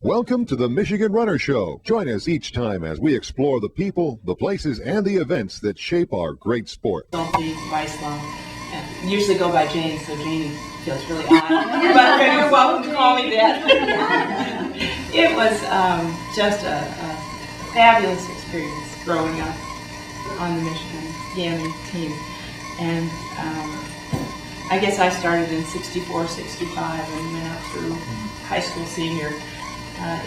Welcome to the Michigan Runner Show. Join us each time as we explore the people, the places, and the events that shape our great sport. Salty, Weislau. Usually go by Jane, so Janie feels really odd. But you're welcome to call me that. It was just a fabulous experience growing up on the Michigan team. And I guess I started in 64, 65 and went up through high school senior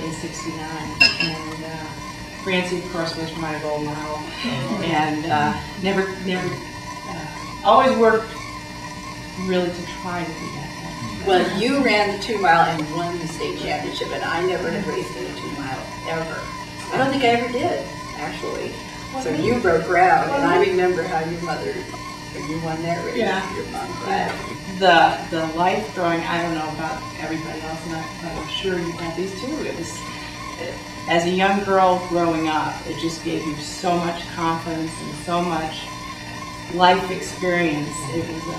in 69. And Francie, of course, was my role model. And never always worked really to try to be that way. Well, you ran the 2 mile and won the state championship, and I never had raced in a 2 mile ever. I don't think I ever did, actually. So you broke ground, and I remember how your mother, when you won that race, your mom cried. The life growing, I don't know about everybody else, but I'm sure you had these too. It was, as a young girl growing up, it just gave you so much confidence and so much life experience. It was a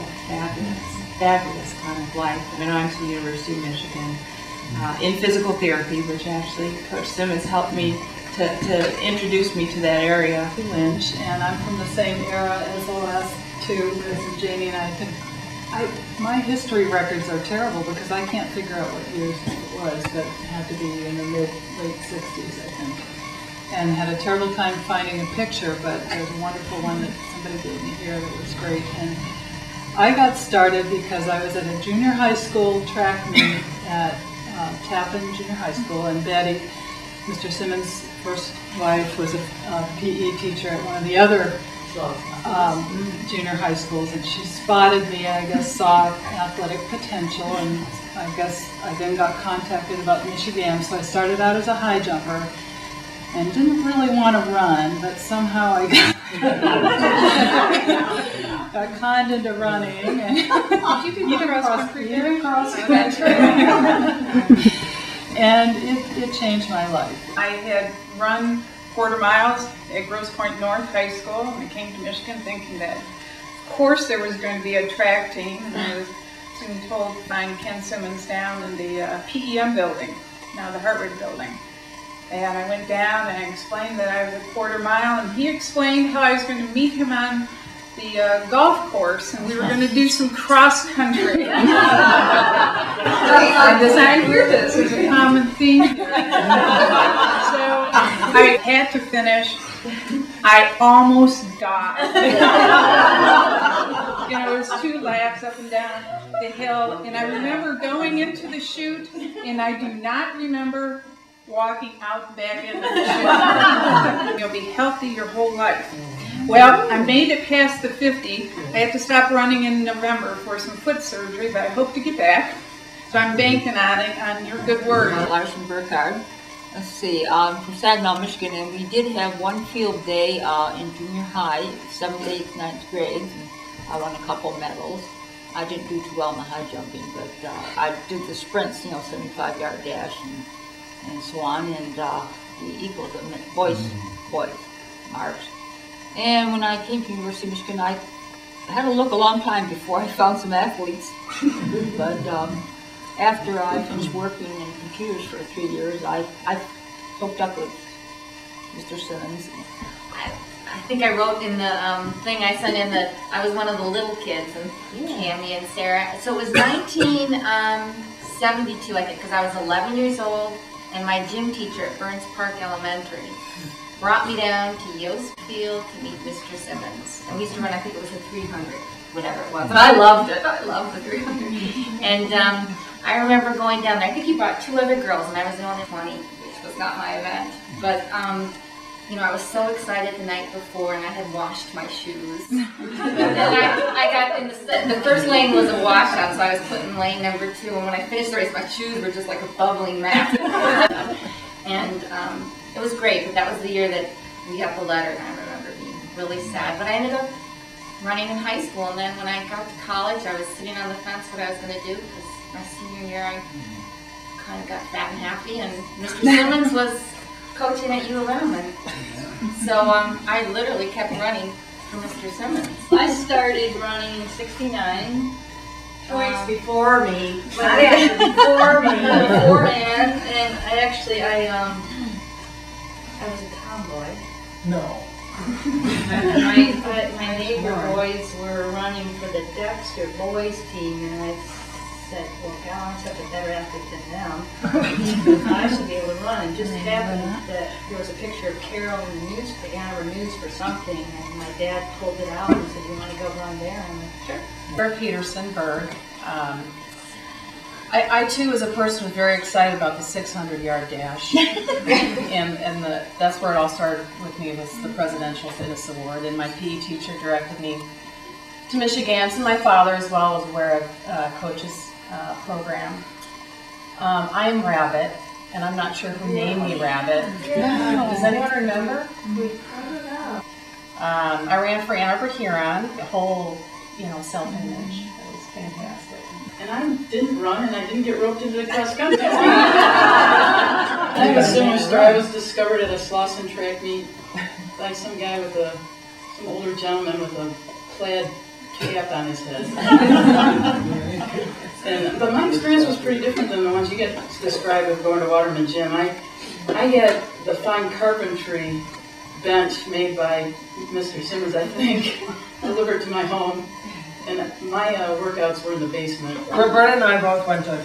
fabulous kind of life. I went on to the University of Michigan in physical therapy, which actually Coach Simmons helped me to introduce me to that area. Lynch, and I'm from the same era as the last two, as Jamie and I think. My history records are terrible because I can't figure out what years it was, but it had to be in the late 60s, I think. And had a terrible time finding a picture, but there's a wonderful one that somebody gave me here that was great. And I got started because I was at a junior high school track meet at Tappan Junior High School, and Betty, Mr. Simmons' first wife, was a PE teacher at one of the other junior high schools, and she spotted me and I guess saw athletic potential, and I guess I then got contacted about Michigammes, so I started out as a high jumper and didn't really want to run, but somehow I got conned into running. And you can cross country. And it changed my life. I had run quarter miles at Grosse Pointe North High School, and I came to Michigan thinking that, of course, there was going to be a track team, and I was soon told to find Ken Simmons down in the PEM building, now the Harvard building. And I went down and I explained that I was a quarter mile, and he explained how I was going to meet him on the golf course, and we were going to do some cross country. I designed hear this as a common theme. So I had to finish. I almost died. It was 2 laps up and down the hill, and I remember going into the chute, and I do not remember walking out back into the chute. You'll be healthy your whole life. Well, I made it past the 50. I had to stop running in November for some foot surgery, but I hope to get back. So I'm banking on it, on your good word. Larson Burkhardt. Let's see, I'm from Saginaw, Michigan, and we did have one field day in junior high, 7th, 8th, 9th grade. And I won a couple medals. I didn't do too well in the high jumping, but I did the sprints, 75-yard dash and so on, and we equaled them, boys, marks. And when I came to University of Michigan, I had to look a long time before I found some athletes. But after I finished working in computers for 3 years, I hooked up with Mr. Simmons. I think I wrote in the thing I sent in that I was one of the little kids, and Cammie and Sarah. So it was 1972, I think, because I was 11 years old, and my gym teacher at Burns Park Elementary brought me down to Yost Field to meet Mr. Simmons. And we used to run, I think it was a 300, whatever it was. But I loved it. I loved the 300. And I remember going down there. I think he brought 2 other girls, and I was the only 20, which was not my event. But, I was so excited the night before, and I had washed my shoes. And I got in the first lane was a washout, so I was put in lane number 2. And when I finished the race, my shoes were just like a bubbling mess. And it was great, but that was the year that we got the letter, and I remember being really sad. But I ended up running in high school, and then when I got to college, I was sitting on the fence what I was going to do, because my senior year I kind of got fat and happy, and Mr. Simmons was coaching at U of M, and so I literally kept running for Mr. Simmons. I started running in 69, 2 weeks before me. Not actually before me, beforehand, and I was a tomboy. No. My neighbor boys were running for the Dexter boys team, and I said, well, God, I'm such a better athlete than them. I should be able to run. And just happened that there was a picture of Carol in the news, the Arbor news for something, and my dad pulled it out and said, you want to go run there? I'm like, sure. Berg Peterson, Berg. I too, as a person, was very excited about the 600-yard dash, and that's where it all started with me, was the Presidential Fitness Award, and my PE teacher directed me to Michigammes, and my father as well was aware of Coach's program. I am Rabbit, and I'm not sure who named me Rabbit. Does anyone remember? I don't know. I ran for Ann Arbor Huron, the whole, self-image. It was fantastic. And I didn't run, and I didn't get roped into the cross country. I have a similar story. I was discovered at a Slauson track meet by some guy some older gentleman with a plaid cap on his head. But my experience was pretty different than the ones you get described of going to Waterman Gym. I had the fine carpentry bench made by Mr. Simmons, I think, delivered to my home. And my workouts were in the basement. Roberta and I both went to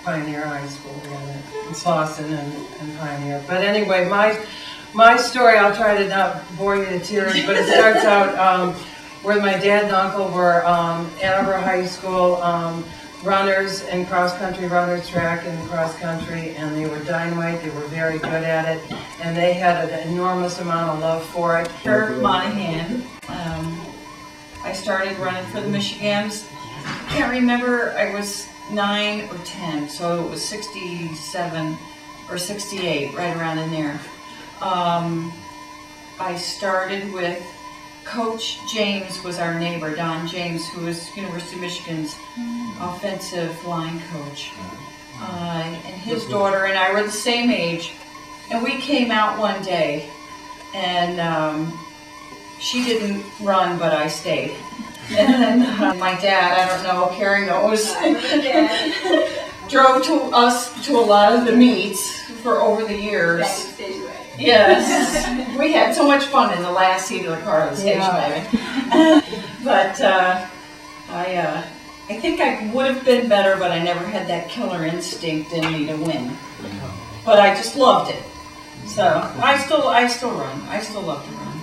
Pioneer High School together, in Slauson and Pioneer. But anyway, my story, I'll try to not bore you to tears, but it starts out where my dad and uncle were Ann Arbor High School runners and cross-country runners, track and cross-country, and they were dynamite. They were very good at it, and they had an enormous amount of love for it. Monahan. I started running for the Michigammes. I can't remember, I was 9 or 10, so it was 67 or 68, right around in there. I started with Coach James, was our neighbor, Don James, who was University of Michigan's offensive line coach. And his daughter and I were the same age, and we came out one day, and she didn't run, but I stayed. And then my dad, I don't know, Carrie knows, drove us to a lot of the meets for over the years. Yes. We had so much fun in the last seat of the car, the station wagon. But I think I would have been better, but I never had that killer instinct in me to win. But I just loved it. So I still run. I still love to run.